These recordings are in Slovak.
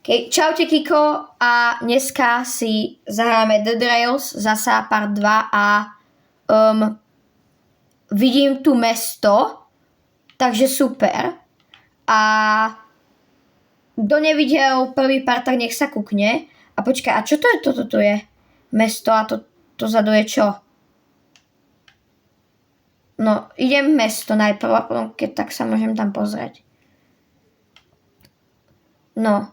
Čaute Kiko a dneska si zahráme Dead Rails, zasa part 2 a vidím tu mesto, takže super. A kto nevidel prvý part, tak nech sa kúkne. A počkaj, a čo to je toto tu je? Mesto a to zadu je čo? No, idem mesto najprv a potom keď tak sa môžem tam pozrieť. No.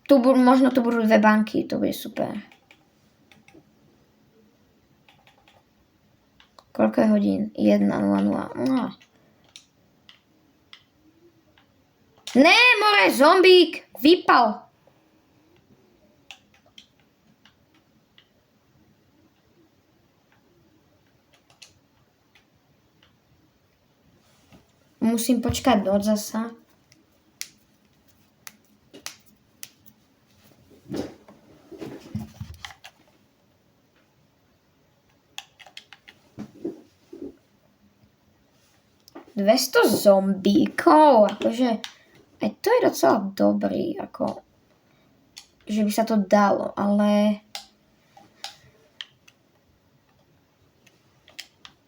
Možno tu budú dve banky, to bude super. Koľko je hodín? 1:00. No. Ne, more, zombík! Vypal! Musím počkať noc zasa. Dvesto zombíkov, akože aj to je docela dobrý, ako že by sa to dalo, ale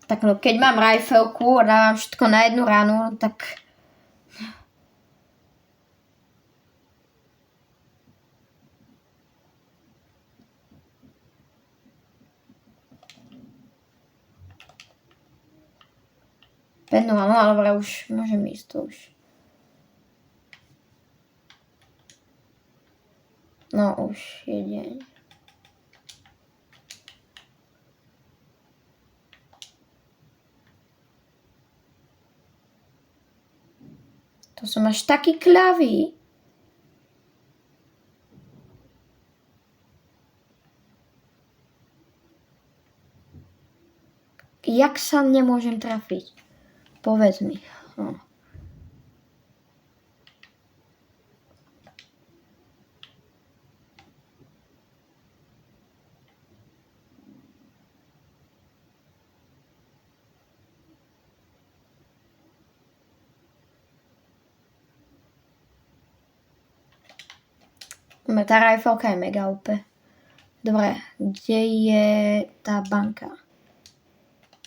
tak no, keď mám rifleku a dávam všetko na jednu ránu, tak no, ale už môžem ísť to už. No už je deň. To som až taký kľavý. Jak sa nemôžem trafiť? Povedz mi. Tá rifleka je mega OP. Dobre, kde je tá banka?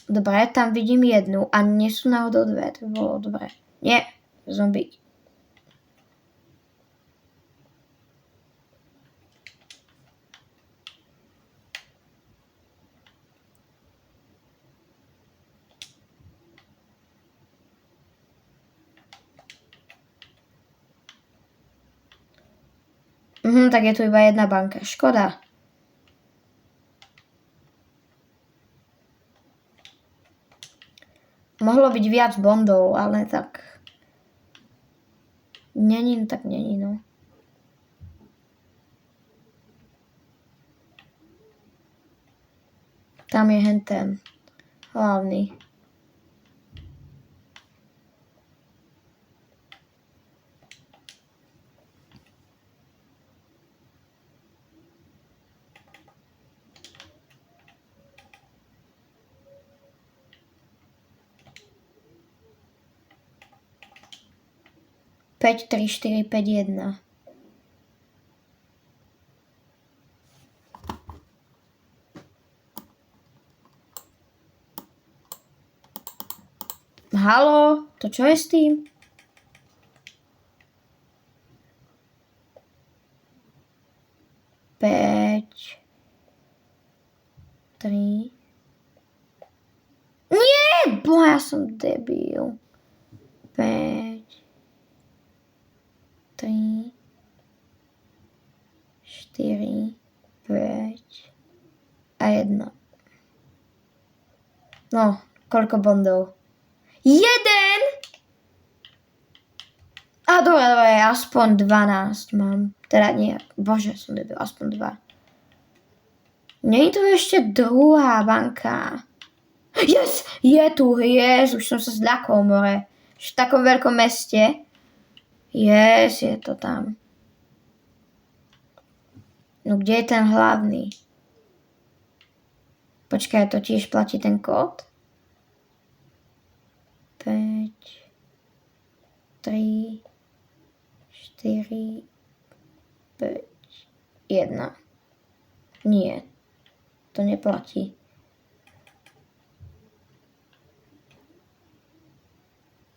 Dobre, tam vidím jednu a nie sú náhodou dve, to by bolo dobre. Nie, zombík. Tak je tu iba jedna banka. Škoda. Mohlo byť viac bondov, ale tak není, no. Tam je henten hlavný. Päť, 3, 4, 5, 1. Haló, to čo je s tým? Päť, 3. Nie, ja som debil. 5, 3, 4, 5 a 1. No, koľko bondov? 1! A dobre, aspoň 12 mám. Teda nie, bože, som debil, aspoň 2. Nie je tu ešte druhá banka. Yes, je tu, už som sa zľakol, more. V takom veľkom meste. Yes, je to tam. No kde je ten hlavný? Počkaj, to tiež platí ten kód? 5, 3, 4, 1. Nie, to neplatí.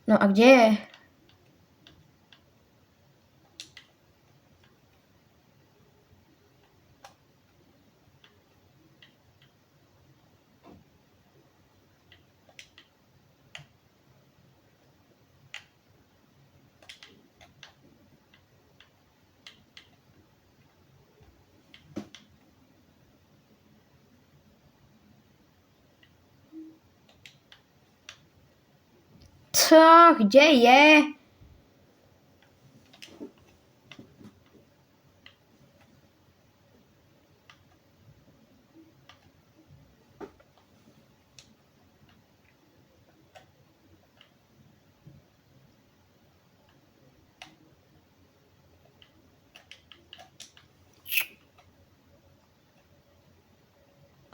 No a kde je? Co? Kde je?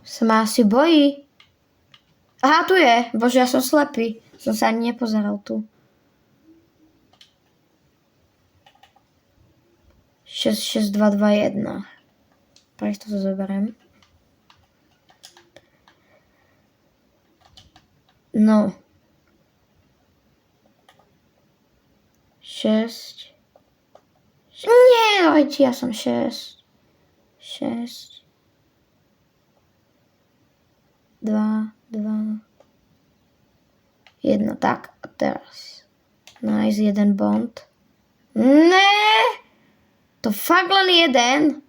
Sa ma asi bojí. Aha, tu je. Bože, ja som slepý. Som sa ani nepozeral tu. 6, 6, 2, 2, 1. Pre to zoberiem. No. 6. Nie, dajte, ja som 6. 6. 2, 2. 1, tak. A teraz. Nice, jeden bond. Ne! To fakt len jeden.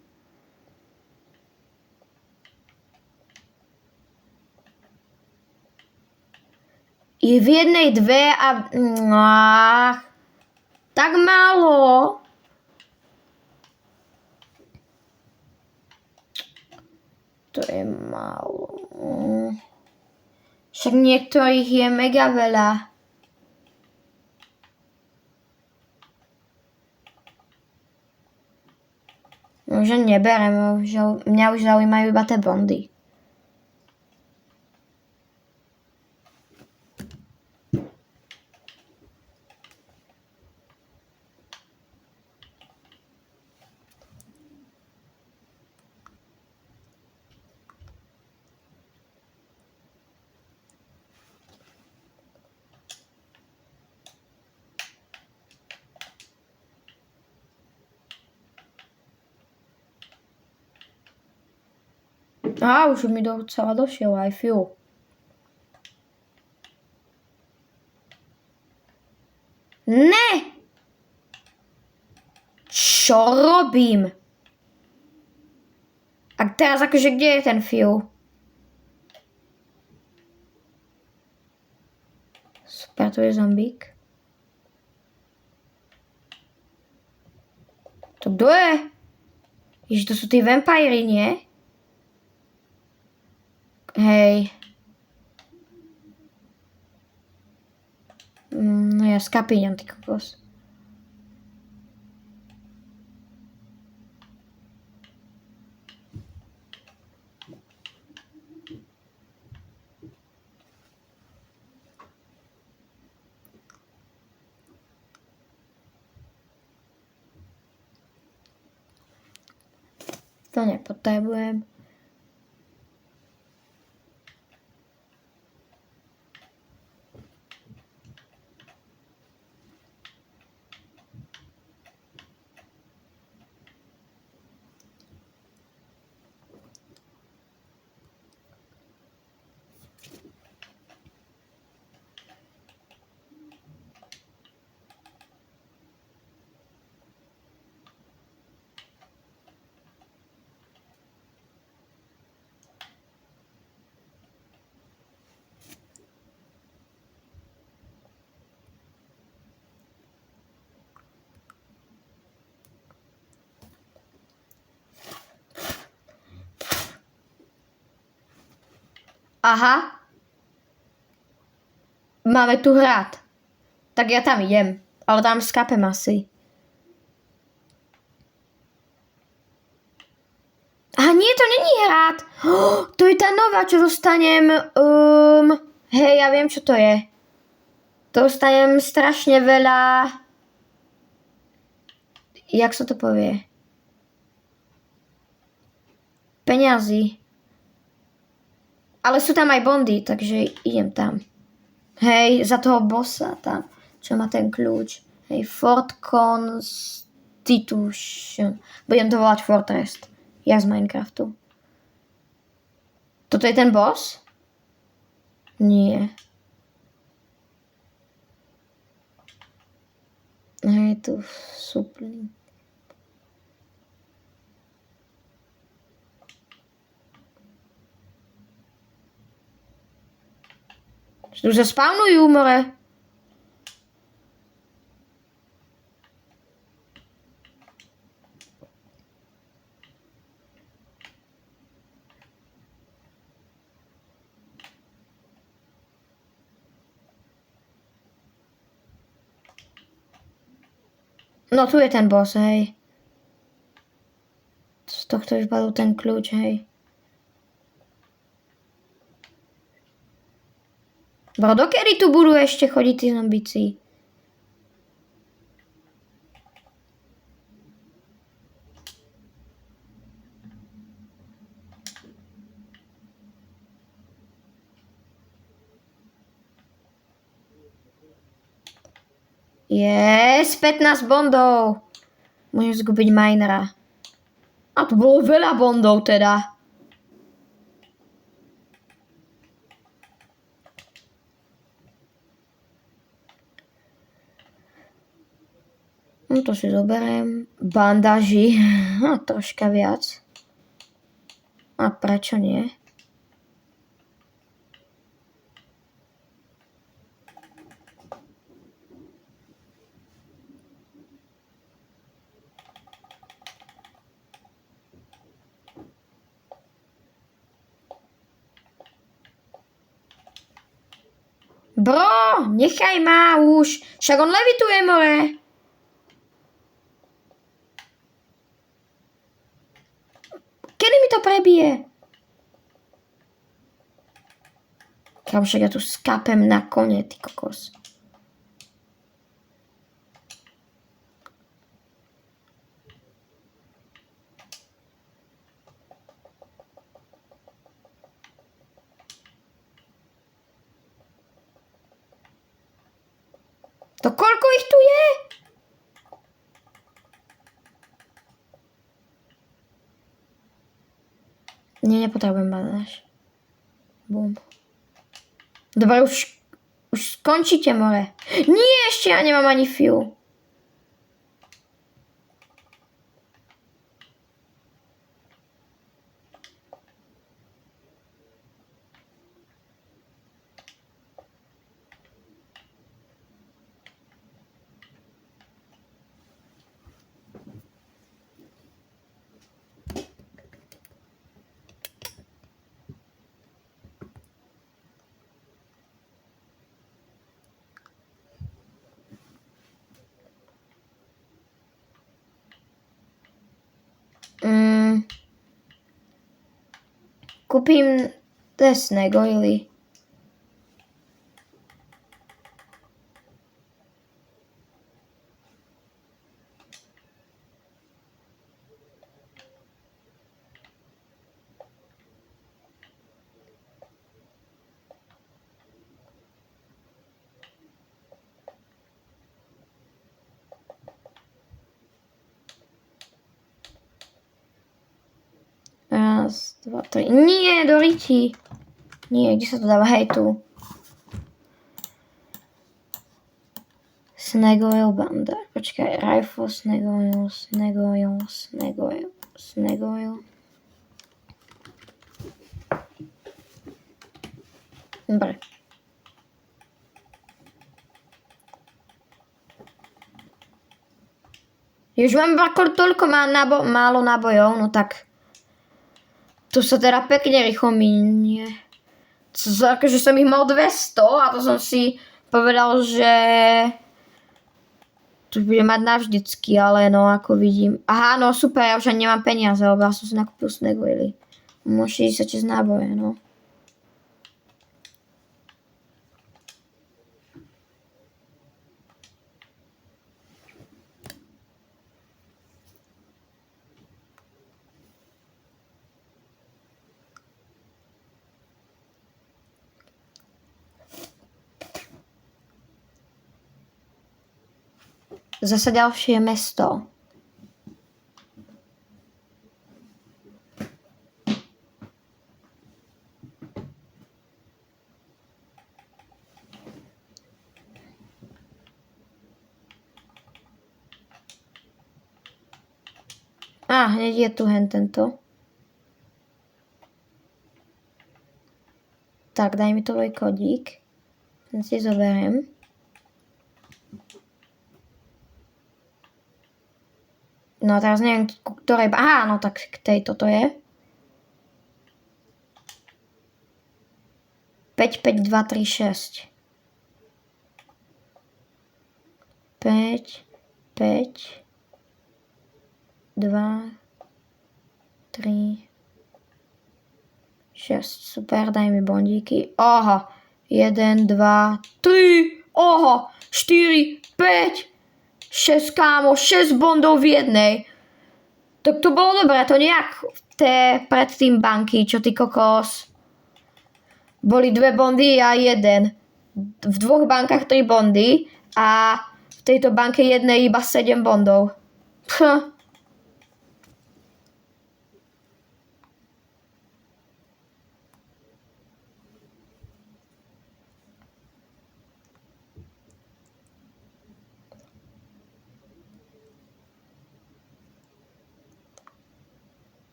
Je v jednej 2 a... tak málo. To je málo. Však niektorých je mega veľa. Že neberem, že mňa už zaujímajú iba tie bondy. Á, už mi docela došiel aj fuel. Ne! Čo robím? A teraz akože kde je ten fuel? Super, tu je zombík. To kto je? Ježiš, to sú tí vampíry, nie? Hej. No ja skapíňam, ty kokos. To nepotrebujem. Aha. Máme tu hrad. Tak ja tam idem. Ale tam skapem asi. A nie, to není hrad. To je tá nová, čo dostanem. Hej, ja viem, čo to je. Dostanem strašne veľa... Jak sa to povie? peňazí. Ale sú tam aj bondy, takže idem tam. Hej, za toho bossa tam, čo má ten kľúč. Hej, Fort Constitution. Budem to volať Fortress. Jak z Minecraftu. Toto je ten boss? Nie. Hej, tu súplný. Tu sa spawnujú, more. No tu je ten boss, hej. Z tohto vypadol ten kľúč, hej. Bro, dokedy tu budú ešte chodiť tí zombici? Yes, 15 bondov. Môžem zgubiť minera. A tu bolo veľa bondov teda. No to si zoberiem. Bandaži. Troška viac. A prečo nie? Bro, nechaj ma už. Však on levituje, more. Kedy mi to prebije? Kam však ja tu skapem na kone, ty kokos. To koľko ich tu je? Nie, nepotrebujem bandáž. Bum. Dobre, už skončíte, more. Nie, ešte ja nemám ani fuel. Kúpim snake oily. Raz, dva, tri. Nie, do riti. Nie, kde sa to dáva? Hej, tu. Snake oil banda. Počkaj, rifle, snake oil, snake oil, snake oil, snake oil. Dobre. Už mám ako toľko málo nábojov, no tak tu sa teda pekne rýchlo minie. Akože som ich mal 200 a to som si povedal, že tu budem mať navždycky, ale no ako vidím. Aha, no super, ja už ani nemám peniaze, lebo ja som si nakúpil snake oily. Môžeš ísť sa čes náboje, no. Zase ďalšie mesto. Hneď je tu tento. Tak, daj mi tvoj kodík. Ten si zoberiem. No teraz neviem, ku ktorej... no tak k tejto to je. 5, 5, 2, 3, 6. 5, 5, 2, 3, 6. Super, daj mi bondíky. 1, 2, 3. 4, 5, 6, kámo. 6 bondov v jednej. Tak to bolo dobré. To nejak tie predtým banky, čo ty kokos. Boli 2 bondy a 1. V 2 bankách 3 bondy a v tejto banke jednej iba 7 bondov.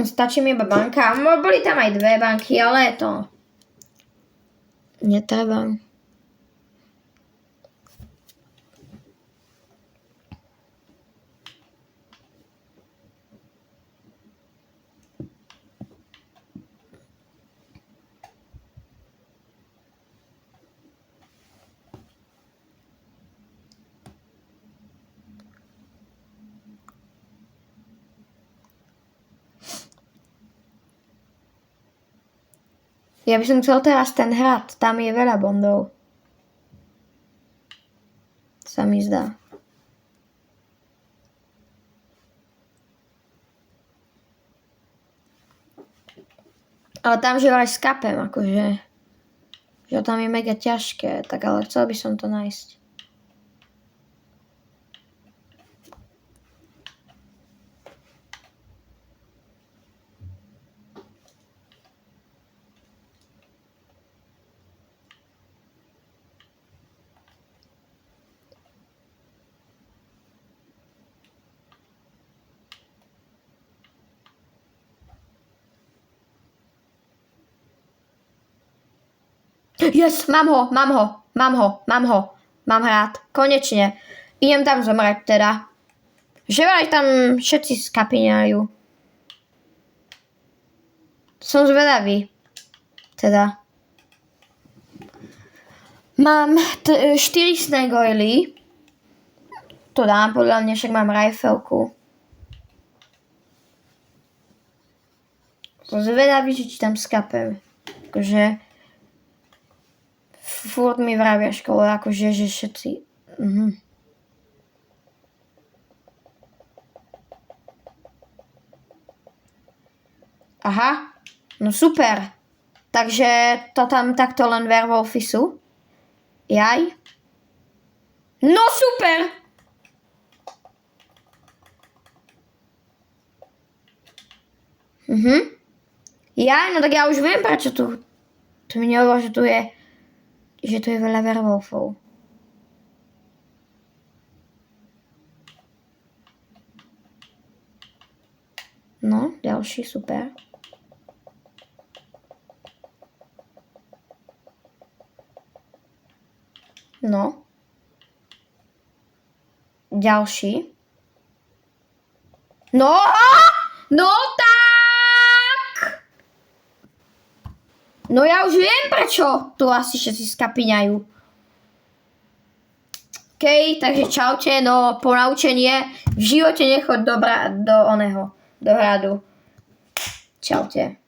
Stačí mi iba banka. Boli tam aj 2 banky, ale to netreba. Ja by som chcel teraz ten hrad, tam je veľa bondov. Sa mi zdá. Ale tam, že aj skapem, akože. Že tam je mega ťažké, tak ale chcel by som to nájsť. Yes, mám ho. Mám hrad. Konečne. Idem tam zomrať teda. Že aj tam všetci skapíňajú. Som zvedavý. Teda. Mám 4 snake oily. To dám podľa mňa, však mám rifleku. Som zvedavý, že ti tam skapem. Akože furt mi vravia škole, akože, že všetci. Aha, no super. Takže to tam takto len werewolfy sú. Jaj. No super! Jaj, no tak ja už viem, prečo tu. Tu mi nehovorilo, že tu je veľa werewolfov. No, ďalší, super. No. Ďalší. No! No tak! No ja už viem, prečo tu asi všetci skapíňajú. OK, takže čaute, no ponaučenie. V živote nechoď do hradu. Čaute.